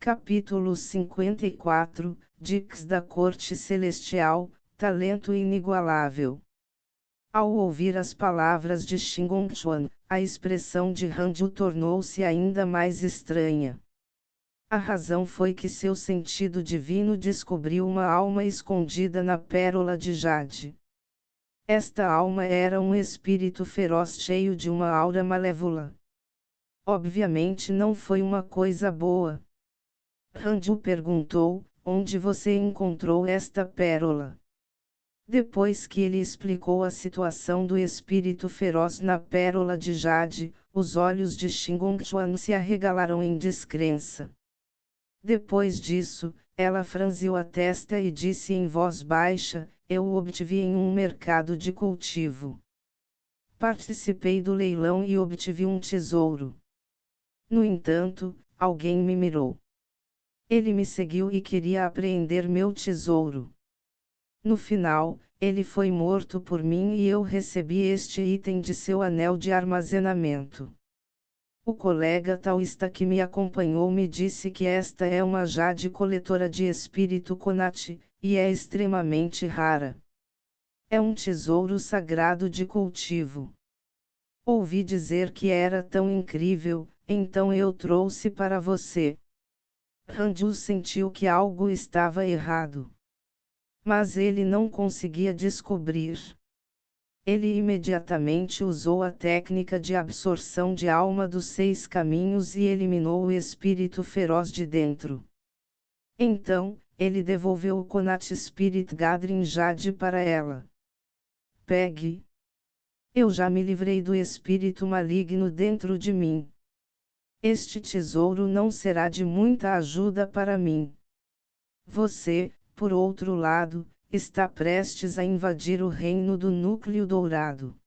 Capítulo 54, Dicas da Corte Celestial, Talento Inigualável. Ao ouvir as palavras de Shingon-chuan, a expressão de Hanju tornou-se ainda mais estranha. A razão foi que seu sentido divino descobriu uma alma escondida na pérola de jade. Esta alma era um espírito feroz cheio de uma aura malévola. Obviamente não foi uma coisa boa. Hanju perguntou, onde você encontrou esta pérola? Depois que ele explicou a situação do espírito feroz na pérola de jade, os olhos de Shingon-chuan se arregalaram em descrença. Depois disso, ela franziu a testa e disse em voz baixa, eu o obtive em um mercado de cultivo. Participei do leilão e obtive um tesouro. No entanto, alguém me mirou. Ele me seguiu e queria apreender meu tesouro. No final, ele foi morto por mim e eu recebi este item de seu anel de armazenamento. O colega taoísta que me acompanhou me disse que esta é uma jade coletora de espírito Konati, e é extremamente rara. É um tesouro sagrado de cultivo. Ouvi dizer que era tão incrível, então eu trouxe para você. Hanju sentiu que algo estava errado. Mas ele não conseguia descobrir. Ele imediatamente usou a técnica de absorção de alma dos 6 caminhos e eliminou o espírito feroz de dentro. Então, ele devolveu o Konati Spirit Gathering Jade para ela. Pegue. Eu já me livrei do espírito maligno dentro de mim. Este tesouro não será de muita ajuda para mim. Você, por outro lado, está prestes a invadir o reino do núcleo dourado.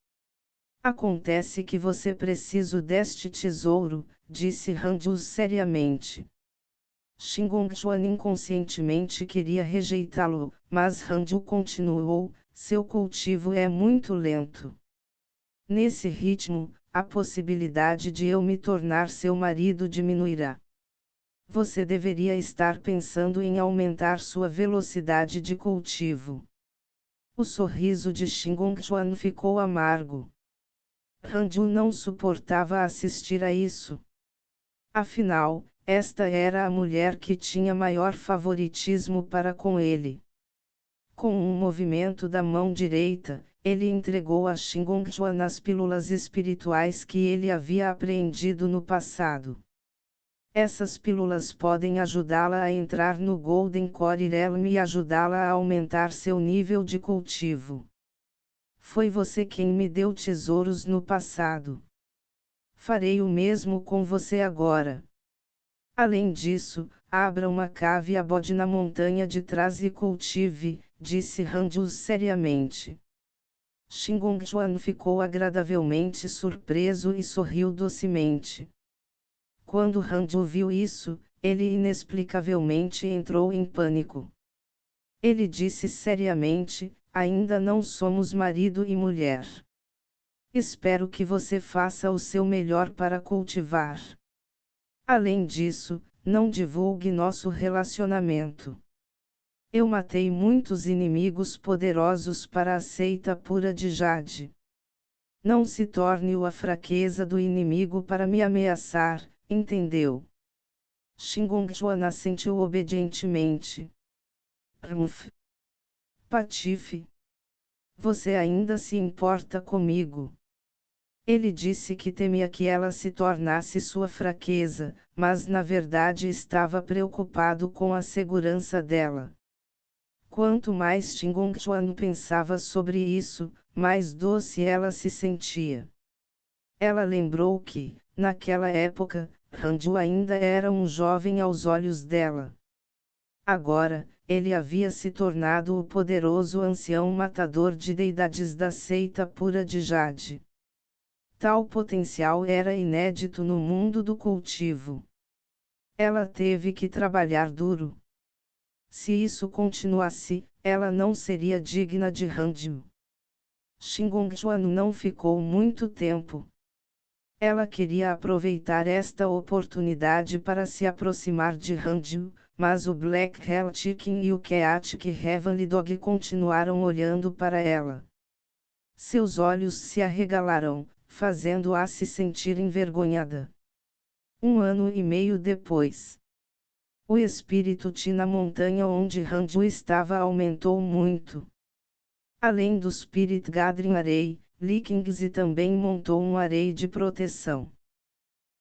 Acontece que você precisa deste tesouro, disse Hanju seriamente. Shingon-chuan inconscientemente queria rejeitá-lo, mas Hanju continuou, seu cultivo é muito lento. Nesse ritmo, a possibilidade de eu me tornar seu marido diminuirá. Você deveria estar pensando em aumentar sua velocidade de cultivo. O sorriso de Shingon-chuan ficou amargo. Hanju não suportava assistir a isso. Afinal, esta era a mulher que tinha maior favoritismo para com ele. Com um movimento da mão direita, ele entregou a Shingon-chuan as pílulas espirituais que ele havia apreendido no passado. Essas pílulas podem ajudá-la a entrar no Golden Core Realm e ajudá-la a aumentar seu nível de cultivo. Foi você quem me deu tesouros no passado. Farei o mesmo com você agora. Além disso, abra uma cave abode na montanha de trás e cultive, disse Hanju seriamente. Shingon-chuan ficou agradavelmente surpreso e sorriu docemente. Quando Hanju viu isso, ele inexplicavelmente entrou em pânico. Ele disse seriamente, ainda não somos marido e mulher. Espero que você faça o seu melhor para cultivar. Além disso, não divulgue nosso relacionamento. Eu matei muitos inimigos poderosos para a seita pura de Jade. Não se torne a fraqueza do inimigo para me ameaçar, entendeu? Shingon-chuan assentiu obedientemente. Patife. Você ainda se importa comigo? Ele disse que temia que ela se tornasse sua fraqueza, mas na verdade estava preocupado com a segurança dela. Quanto mais Shingon-chuan pensava sobre isso, mais doce ela se sentia. Ela lembrou que, naquela época, Hanju ainda era um jovem aos olhos dela. Agora, ele havia se tornado o poderoso ancião matador de deidades da seita pura de Jade. Tal potencial era inédito no mundo do cultivo. Ela teve que trabalhar duro. Se isso continuasse, ela não seria digna de Hanju. Shingon-chuan não ficou muito tempo. Ela queria aproveitar esta oportunidade para se aproximar de Ranju, mas o Black Hell Chicken e o Chaotic Heavenly Dog continuaram olhando para ela. Seus olhos se arregalaram, fazendo-a se sentir envergonhada. 1 ano e meio depois, o espírito Ti na montanha onde Ranju estava aumentou muito. Além do Spirit Gathering Array, Likings também montou um array de proteção.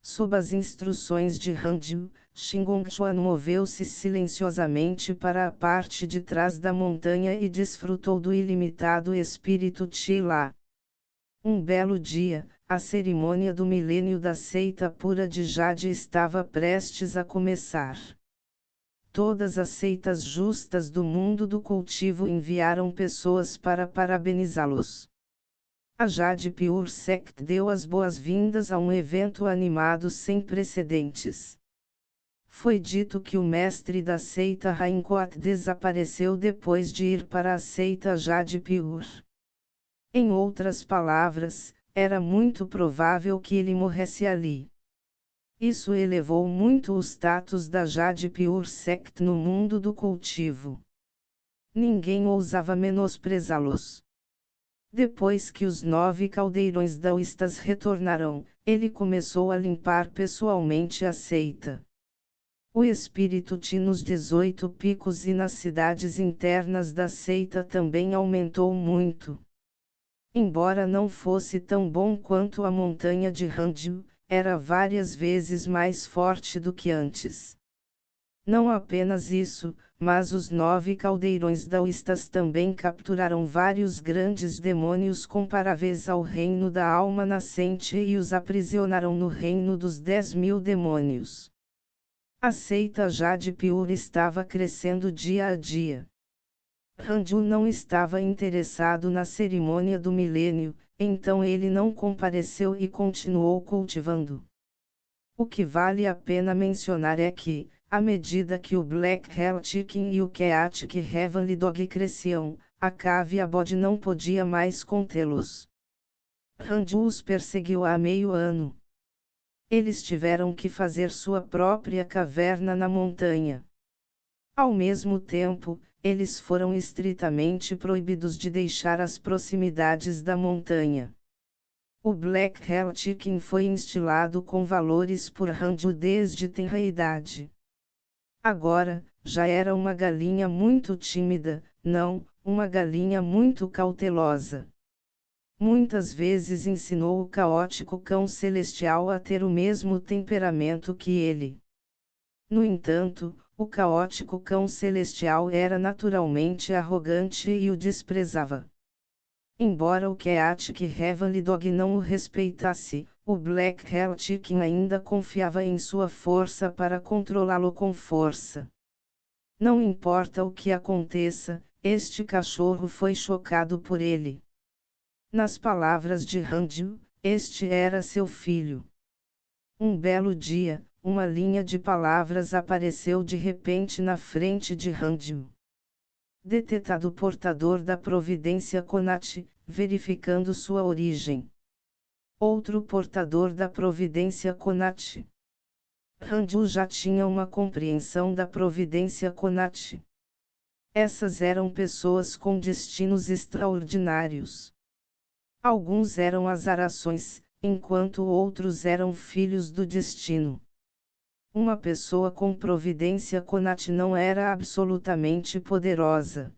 Sob as instruções de Ranju, Shingon-chuan moveu-se silenciosamente para a parte de trás da montanha e desfrutou do ilimitado espírito Chi lá. Um belo dia, a cerimônia do milênio da seita pura de Jade estava prestes a começar. Todas as seitas justas do mundo do cultivo enviaram pessoas para parabenizá-los. A Jade Pure Sect deu as boas-vindas a um evento animado sem precedentes. Foi dito que o mestre da seita Raincoat desapareceu depois de ir para a seita Jade Pure. Em outras palavras, era muito provável que ele morresse ali. Isso elevou muito o status da Jade Pure Sect no mundo do cultivo. Ninguém ousava menosprezá-los. Depois que os 9 caldeirões daoístas retornaram, ele começou a limpar pessoalmente a seita. O espírito Ti nos 18 picos e nas cidades internas da seita também aumentou muito. Embora não fosse tão bom quanto a montanha de Ranju, era várias vezes mais forte do que antes. Não apenas isso, mas os 9 caldeirões daoístas também capturaram vários grandes demônios comparáveis ao reino da alma nascente e os aprisionaram no reino dos 10.000 demônios. A seita Jade Pure estava crescendo dia a dia. Ranju não estava interessado na cerimônia do milênio, então ele não compareceu e continuou cultivando. O que vale a pena mencionar é que, à medida que o Black Hell Chicken e o Chaotic Heavenly Dog cresciam, a Cave Abode não podia mais contê-los. Ranju os perseguiu há meio ano. Eles tiveram que fazer sua própria caverna na montanha. Ao mesmo tempo, eles foram estritamente proibidos de deixar as proximidades da montanha. O Black Hell Chicken foi instilado com valores por Ranju desde tenra idade. Agora, já era uma galinha muito tímida, não, uma galinha muito cautelosa. Muitas vezes ensinou o caótico cão celestial a ter o mesmo temperamento que ele. No entanto, o caótico cão celestial era naturalmente arrogante e o desprezava. Embora o Chaotic Heavenly Dog não o respeitasse, o Black Hell Chicken ainda confiava em sua força para controlá-lo com força. Não importa o que aconteça, este cachorro foi chocado por ele. Nas palavras de Ranju, este era seu filho. Um belo dia, uma linha de palavras apareceu de repente na frente de Ranju. Detetado portador da providência Konat, verificando sua origem. Outro portador da providência Konat. Ranju já tinha uma compreensão da providência Konat. Essas eram pessoas com destinos extraordinários. Alguns eram azarações, enquanto outros eram filhos do destino. Uma pessoa com providência Konat não era absolutamente poderosa.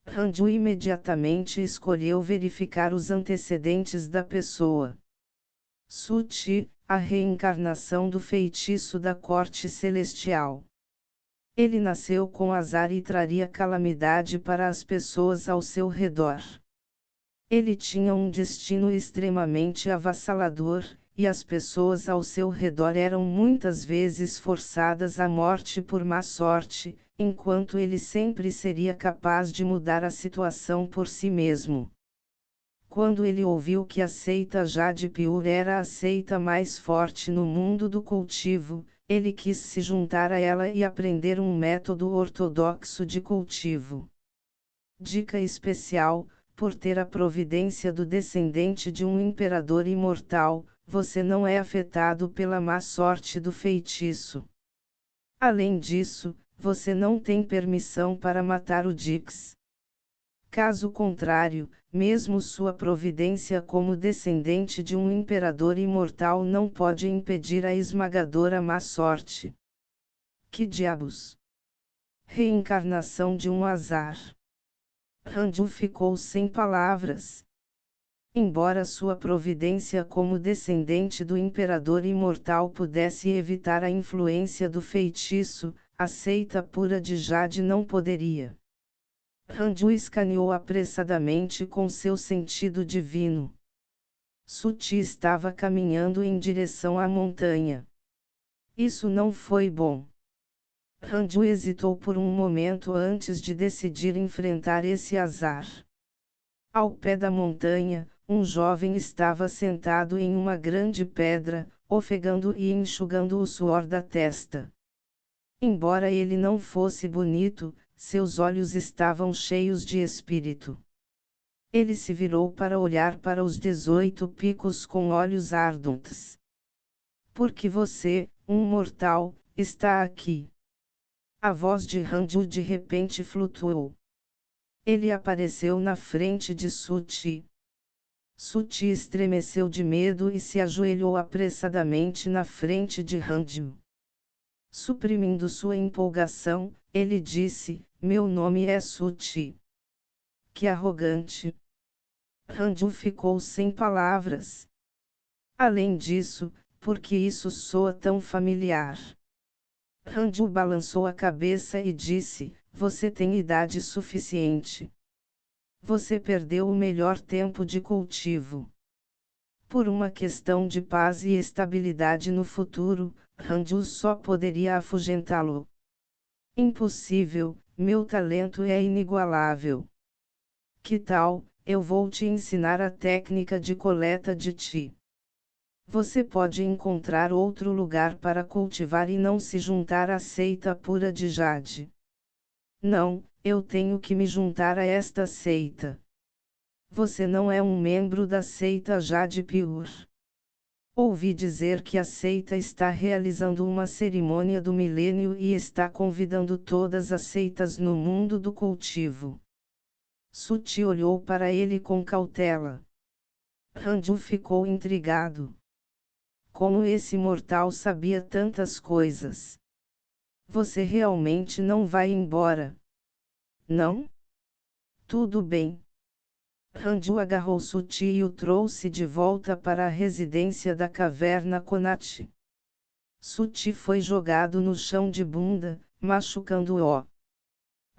Ranju imediatamente escolheu verificar os antecedentes da pessoa. Suti, a reencarnação do feitiço da corte celestial. Ele nasceu com azar e traria calamidade para as pessoas ao seu redor. Ele tinha um destino extremamente avassalador, e as pessoas ao seu redor eram muitas vezes forçadas à morte por má sorte, enquanto ele sempre seria capaz de mudar a situação por si mesmo. Quando ele ouviu que a seita Jade Pure era a seita mais forte no mundo do cultivo, ele quis se juntar a ela e aprender um método ortodoxo de cultivo. Dica especial: por ter a providência do descendente de um imperador imortal, você não é afetado pela má sorte do feitiço. Além disso, você não tem permissão para matar o Dix. Caso contrário, mesmo sua providência como descendente de um imperador imortal não pode impedir a esmagadora má sorte. Que diabos! Reencarnação de um azar. Randu ficou sem palavras. Embora sua providência como descendente do imperador imortal pudesse evitar a influência do feitiço, a seita pura de Jade não poderia. Randu escaneou apressadamente com seu sentido divino. Suti estava caminhando em direção à montanha. Isso não foi bom. Randu hesitou por um momento antes de decidir enfrentar esse azar. Ao pé da montanha, um jovem estava sentado em uma grande pedra, ofegando e enxugando o suor da testa. Embora ele não fosse bonito, seus olhos estavam cheios de espírito. Ele se virou para olhar para os 18 picos com olhos ardentes. Por que você, um mortal, está aqui? A voz de Randu de repente flutuou. Ele apareceu na frente de Suti. Suti estremeceu de medo e se ajoelhou apressadamente na frente de Randu. Suprimindo sua empolgação, ele disse: meu nome é Suti. Que arrogante! Randu ficou sem palavras. Além disso, por que isso soa tão familiar? Randu balançou a cabeça e disse: você tem idade suficiente. Você perdeu o melhor tempo de cultivo. Por uma questão de paz e estabilidade no futuro, Randu só poderia afugentá-lo. Impossível, meu talento é inigualável. Que tal, eu vou te ensinar a técnica de coleta de Ti. Você pode encontrar outro lugar para cultivar e não se juntar à seita pura de Jade. Não, eu tenho que me juntar a esta seita. Você não é um membro da seita Jade Pure. Ouvi dizer que a seita está realizando uma cerimônia do milênio e está convidando todas as seitas no mundo do cultivo. Suti olhou para ele com cautela. Randu ficou intrigado. Como esse mortal sabia tantas coisas? Você realmente não vai embora? Não? Tudo bem. Randu agarrou Suti e o trouxe de volta para a residência da caverna Konati. Suti foi jogado no chão de bunda, machucando-o.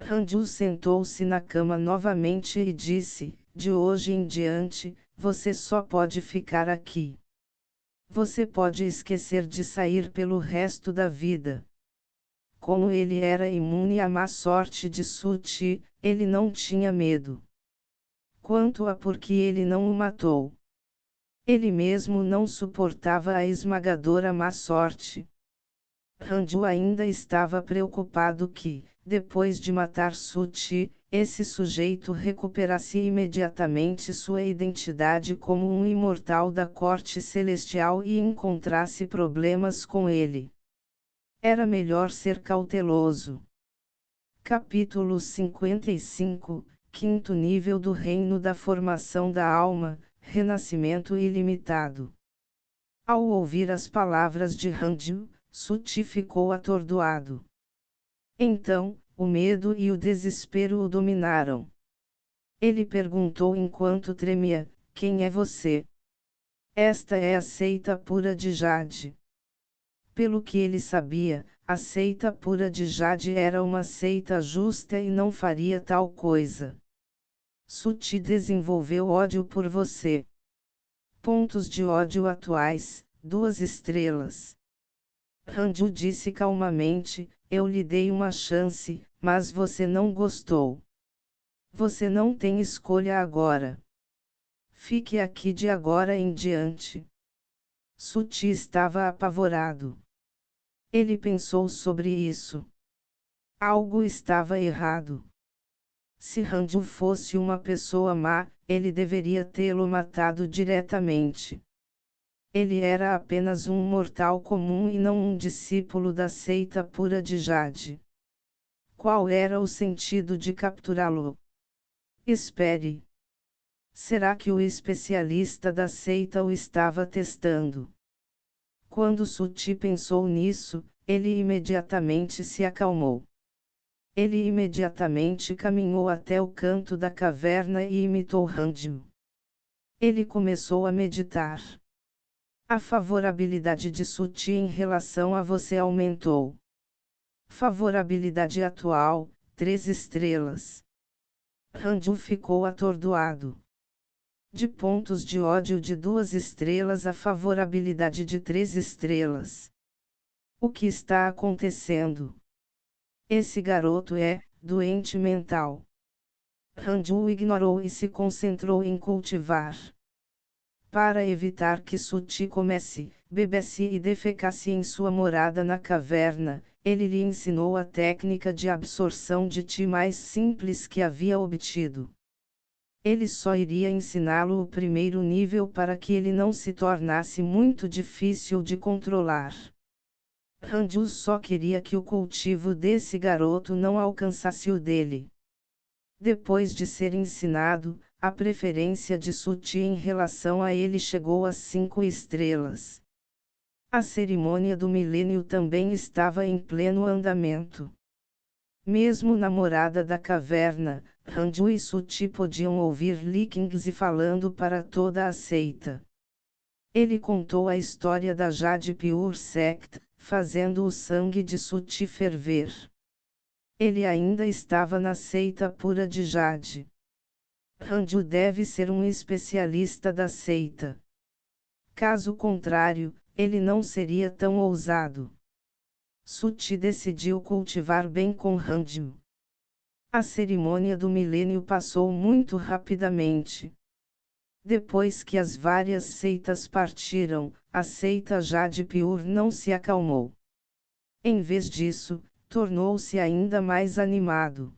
Randu sentou-se na cama novamente e disse: de hoje em diante, você só pode ficar aqui. Você pode esquecer de sair pelo resto da vida. Como ele era imune à má sorte de Suti, ele não tinha medo. Quanto a por que ele não o matou, ele mesmo não suportava a esmagadora má sorte. Randu ainda estava preocupado que, depois de matar Suti, esse sujeito recuperasse imediatamente sua identidade como um imortal da corte celestial e encontrasse problemas com ele. Era melhor ser cauteloso. Capítulo 55, Quinto nível do reino da formação da alma, renascimento ilimitado. Ao ouvir as palavras de Randu, Suti ficou atordoado. Então, o medo e o desespero o dominaram. Ele perguntou enquanto tremia: quem é você? Esta é a seita pura de Jade. Pelo que ele sabia, a seita pura de Jade era uma seita justa e não faria tal coisa. Suti desenvolveu ódio por você. Pontos de ódio atuais, 2 estrelas. Randu disse calmamente: eu lhe dei uma chance, mas você não gostou. Você não tem escolha agora. Fique aqui de agora em diante. Suti estava apavorado. Ele pensou sobre isso. Algo estava errado. Se Randu fosse uma pessoa má, ele deveria tê-lo matado diretamente. Ele era apenas um mortal comum e não um discípulo da seita pura de Jade. Qual era o sentido de capturá-lo? Espere. Será que o especialista da seita o estava testando? Quando Suti pensou nisso, ele imediatamente se acalmou. Ele imediatamente caminhou até o canto da caverna e imitou Ranju. Ele começou a meditar. A favorabilidade de Suti em relação a você aumentou. Favorabilidade atual, 3 estrelas. Ranju ficou atordoado. De pontos de ódio de 2 estrelas a favorabilidade de 3 estrelas. O que está acontecendo? Esse garoto é doente mental. Ranju o ignorou e se concentrou em cultivar. Para evitar que Suti comesse, bebesse e defecasse em sua morada na caverna, ele lhe ensinou a técnica de absorção de Ti mais simples que havia obtido. Ele só iria ensiná-lo o primeiro nível para que ele não se tornasse muito difícil de controlar. Ranju só queria que o cultivo desse garoto não alcançasse o dele. Depois de ser ensinado, a preferência de Suti em relação a ele chegou a 5 estrelas. A cerimônia do milênio também estava em pleno andamento. Mesmo na morada da caverna, Ranju e Suti podiam ouvir Likingzi falando para toda a seita. Ele contou a história da Jade Pure Sect, fazendo o sangue de Suti ferver. Ele ainda estava na seita pura de Jade. Ranju deve ser um especialista da seita. Caso contrário, ele não seria tão ousado. Suti decidiu cultivar bem com Ranju. A cerimônia do milênio passou muito rapidamente. Depois que as várias seitas partiram, a seita Jade Pure não se acalmou. Em vez disso, tornou-se ainda mais animado.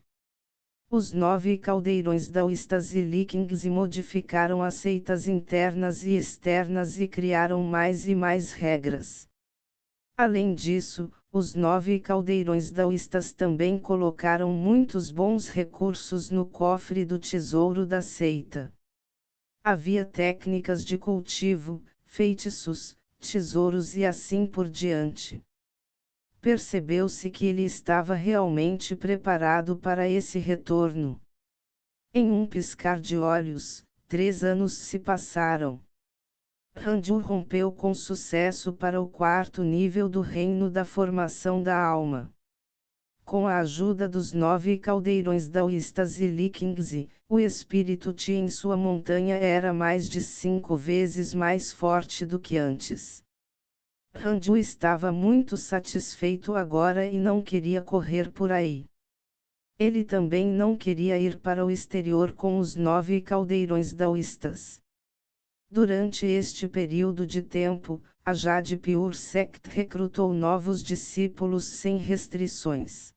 Os 9 caldeirões daoístas e Likingzi modificaram as seitas internas e externas e criaram mais e mais regras. Além disso, os 9 caldeirões daoístas também colocaram muitos bons recursos no cofre do tesouro da seita. Havia técnicas de cultivo, feitiços, tesouros e assim por diante. Percebeu-se que ele estava realmente preparado para esse retorno. Em um piscar de olhos, 3 anos se passaram. Ranju rompeu com sucesso para o 4º nível do reino da formação da alma. Com a ajuda dos 9 caldeirões daoístas e Likingzi, o espírito Ti em sua montanha era mais de 5 vezes mais forte do que antes. Ranju estava muito satisfeito agora e não queria correr por aí. Ele também não queria ir para o exterior com os 9 caldeirões daoístas. Durante este período de tempo, a Jade Pure Sect recrutou novos discípulos sem restrições.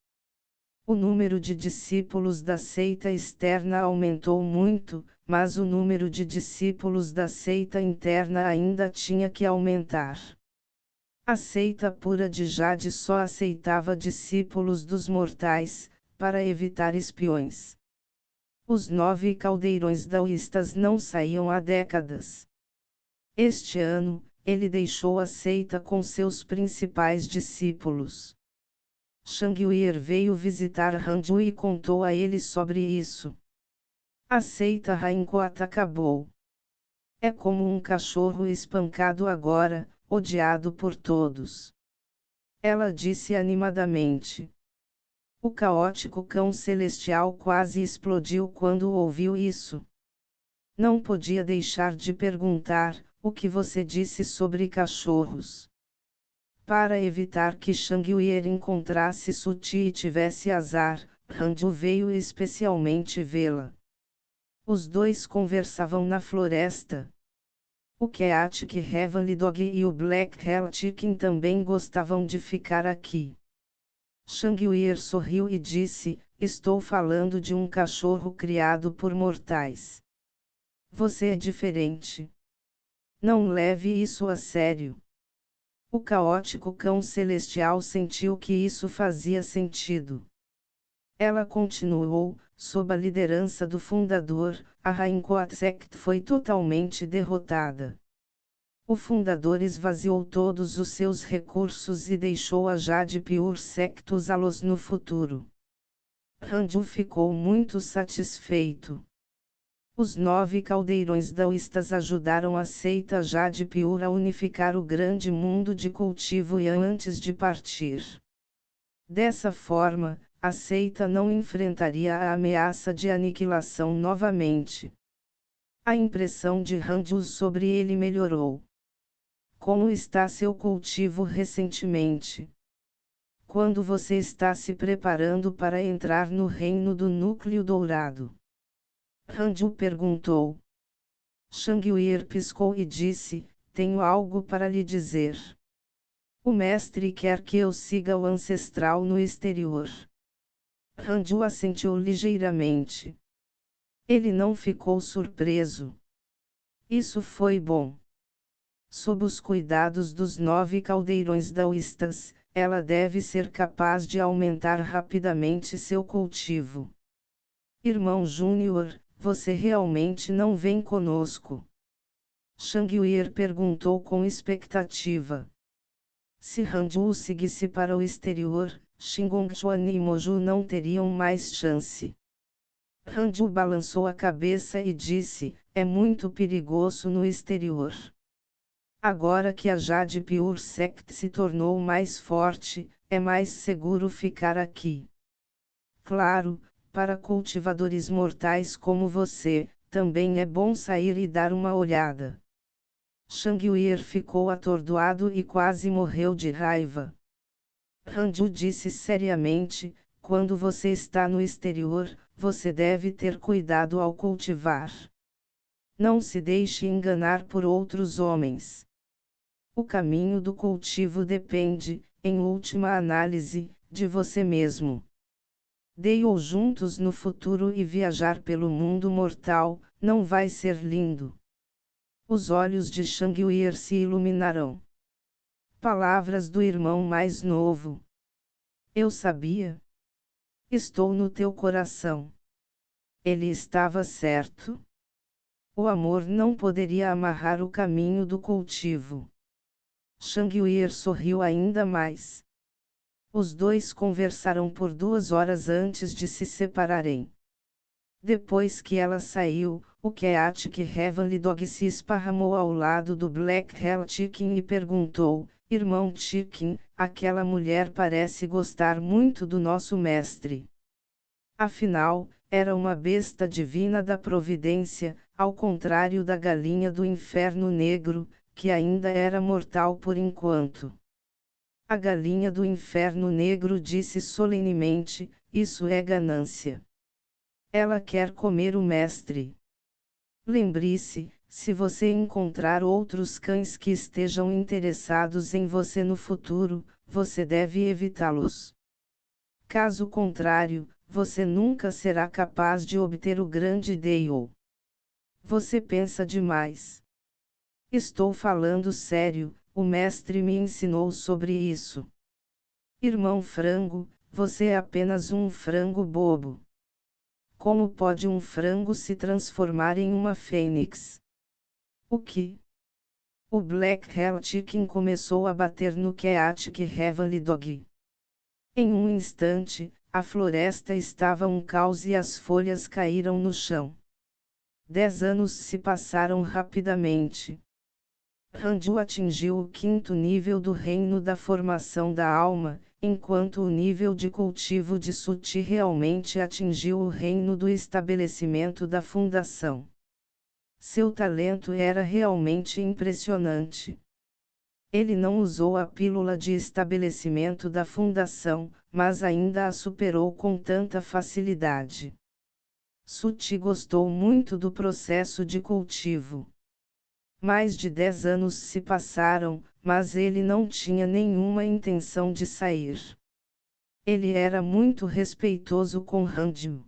O número de discípulos da seita externa aumentou muito, mas o número de discípulos da seita interna ainda tinha que aumentar. A seita pura de Jade só aceitava discípulos dos mortais, para evitar espiões. Os 9 caldeirões daoístas não saíam há décadas. Este ano, ele deixou a seita com seus principais discípulos. Shanghuier veio visitar Ranju e contou a ele sobre isso. A seita Raincoat acabou. É como um cachorro espancado agora, odiado por todos. Ela disse animadamente. O caótico cão celestial quase explodiu quando ouviu isso. Não podia deixar de perguntar, o que você disse sobre cachorros? Para evitar que Shanghuier encontrasse Suti e tivesse azar, Ranju veio especialmente vê-la. Os dois conversavam na floresta. O Chaotic Heavenly Dog e o Black Hell Chicken também gostavam de ficar aqui. Shanghuier sorriu e disse, estou falando de um cachorro criado por mortais. Você é diferente. Não leve isso a sério. O caótico cão celestial sentiu que isso fazia sentido. Ela continuou, sob a liderança do fundador, a Raincoat Sect foi totalmente derrotada. O fundador esvaziou todos os seus recursos e deixou a Jade Pure Sect usá-los no futuro. Ranju ficou muito satisfeito. Os 9 caldeirões daoístas ajudaram a seita Jade Pure a unificar o grande mundo de cultivo e antes de partir. Dessa forma, a seita não enfrentaria a ameaça de aniquilação novamente. A impressão de Ranju sobre ele melhorou. Como está seu cultivo recentemente? Quando você está se preparando para entrar no reino do núcleo dourado? Ranju perguntou. Shangwir piscou e disse, tenho algo para lhe dizer. O mestre quer que eu siga o ancestral no exterior. Ranju assentiu ligeiramente. Ele não ficou surpreso. Isso foi bom. Sob os cuidados dos 9 caldeirões daoístas, ela deve ser capaz de aumentar rapidamente seu cultivo. Irmão Júnior, você realmente não vem conosco? Shangwir perguntou com expectativa. Se Ranju o seguisse para o exterior, Shingonchuan e Moju não teriam mais chance. Ranju balançou a cabeça e disse, é muito perigoso no exterior. Agora que a Jade Pure Sect se tornou mais forte, é mais seguro ficar aqui. Claro, para cultivadores mortais como você, também é bom sair e dar uma olhada. Shangwir ficou atordoado e quase morreu de raiva. Ranju disse seriamente, quando você está no exterior, você deve ter cuidado ao cultivar. Não se deixe enganar por outros homens. O caminho do cultivo depende, em última análise, de você mesmo. Dei-o juntos no futuro e viajar pelo mundo mortal, não vai ser lindo. Os olhos de Shangwir se iluminarão. Palavras do irmão mais novo. Eu sabia. Estou no teu coração. Ele estava certo. O amor não poderia amarrar o caminho do cultivo. Shangwir sorriu ainda mais. Os dois conversaram por 2 horas antes de se separarem. Depois que ela saiu, o Chaotic Heavenly Dog se esparramou ao lado do Black Hell Chicken e perguntou, irmão Chicken, aquela mulher parece gostar muito do nosso mestre. Afinal, era uma besta divina da providência, ao contrário da galinha do inferno negro, que ainda era mortal por enquanto. A galinha do inferno negro disse solenemente, isso é ganância. Ela quer comer o mestre. Lembre-se, se você encontrar outros cães que estejam interessados em você no futuro, você deve evitá-los. Caso contrário, você nunca será capaz de obter o grande Dale. Você pensa demais. Estou falando sério, o mestre me ensinou sobre isso. Irmão frango, você é apenas um frango bobo. Como pode um frango se transformar em uma fênix? O que? O Black Hell Chicken começou a bater no Chaotic Heavenly Dog. Em um instante, a floresta estava um caos e as folhas caíram no chão. 10 anos se passaram rapidamente. Ranju atingiu o 5º nível do reino da formação da alma, enquanto o nível de cultivo de Suti realmente atingiu o reino do estabelecimento da fundação. Seu talento era realmente impressionante. Ele não usou a pílula de estabelecimento da fundação, mas ainda a superou com tanta facilidade. Suti gostou muito do processo de cultivo. Mais de 10 anos se passaram, mas ele não tinha nenhuma intenção de sair. Ele era muito respeitoso com Ranju.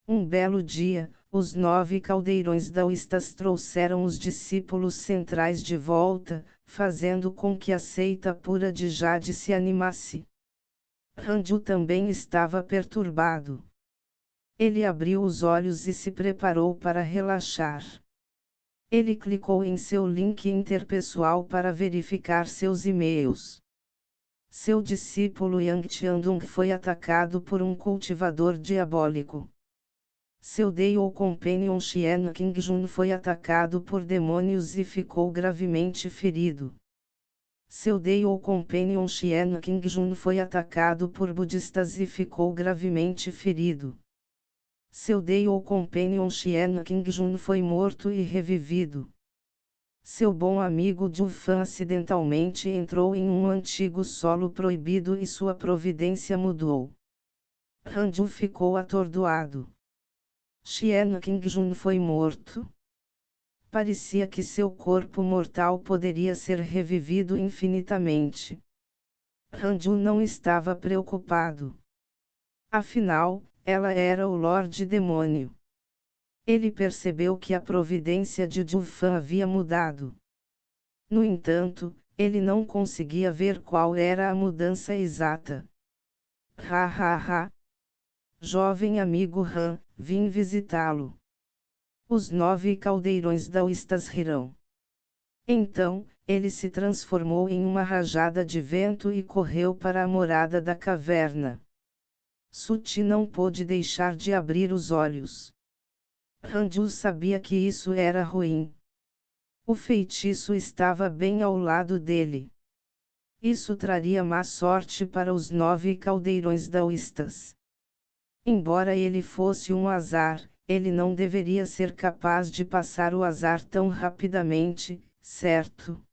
Um belo dia, Os 9 caldeirões daoístas trouxeram os discípulos centrais de volta, fazendo com que a seita pura de Jade se animasse. Ranju também estava perturbado. Ele abriu os olhos e se preparou para relaxar. Ele clicou em seu link interpessoal para verificar seus e-mails. Seu discípulo Yang Tiandong foi atacado por um cultivador diabólico. Seu Dale Companion Xian Qingjun foi atacado por demônios e ficou gravemente ferido. Seu Dale Companion Xian Qingjun foi atacado por budistas e ficou gravemente ferido. Seu Dale Companion Xian Qingjun foi morto e revivido. Seu bom amigo Jufan acidentalmente entrou em um antigo solo proibido e sua providência mudou. Ranju ficou atordoado. Xian Qingjun foi morto? Parecia que seu corpo mortal poderia ser revivido infinitamente. Ranju não estava preocupado. Afinal, ela era o Lorde Demônio. Ele percebeu que a providência de Jufan havia mudado. No entanto, ele não conseguia ver qual era a mudança exata. Ha ha ha! Jovem amigo Han, vim visitá-lo. Os 9 caldeirões daoístas rirão. Então, ele se transformou em uma rajada de vento e correu para a morada da caverna. Suti não pôde deixar de abrir os olhos. Ranju sabia que isso era ruim. O feitiço estava bem ao lado dele. Isso traria má sorte para os 9 caldeirões daoístas. Embora ele fosse um azar, ele não deveria ser capaz de passar o azar tão rapidamente, certo?